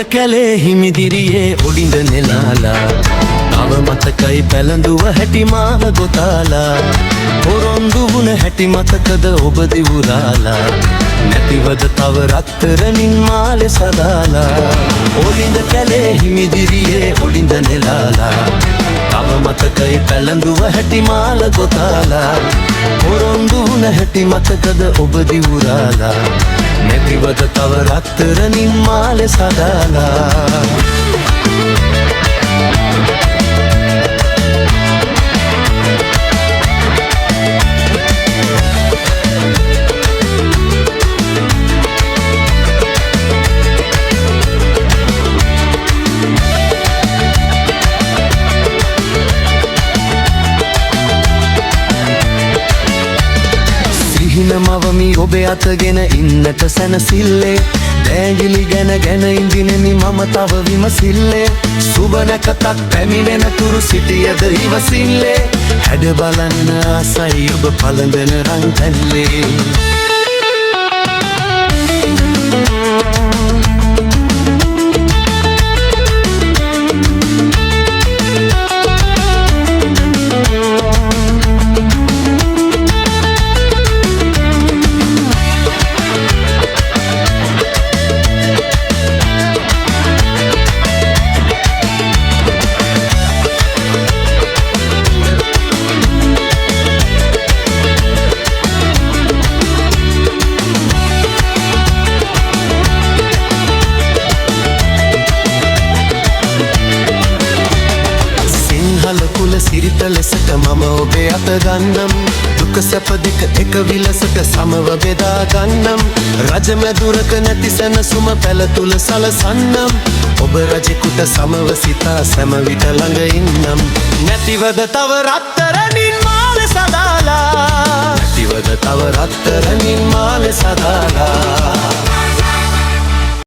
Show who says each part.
Speaker 1: කැලේ හිමිදිරියේ ඔඩිඳ නෙලාලා තව මතකයි පැලඳුව හැටි මාව ගොතාලා පොරොන්දු වුණ හැටි මතකද ඔබ දිවුරාලා නැතිවද තව රත්තරනින් මාලේ සදාලා ඔඩිඳ කැලේ හිමිදිරියේ ඔඩිඳ නෙලාලා තව මතකයි පැලඳුව හැටි මාල ගොතාලා පොරොන්දු වුණ හැටි මතකද ඔබ දිවුරාලා නැතිවද තව රත්තරනින් මාලේ සදාලා මවමි ඔබේ අතගෙන ඉන්නට සැනසිල්ලේ දෑගිලි ගැන ඉඳිනෙමි මම තව විමසිල්ලේ සුබ නැකතක් පැමිණෙන තුරු සිටියද ඉවසිල්ලේ හැඩ බලන්න ආසයි ඔබ පළඳන රන් පැල්ලේ සිරිත ලෙසට මම ඔබේ අත ගන්නම් දුක සැප දෙක එක විලසක සමව බෙදා ගන්නම් රජමැදුරක නැති සැනසුම පැල තුල සලසන්නම් ඔබ රජෙකුට සමව සිතා සෑම විට ළඟ ඉන්නම් නැතිවද තව රත්තරනින් මාලේ සදාලා නැතිවද තව රත්තරනින් මාලේ සදාලා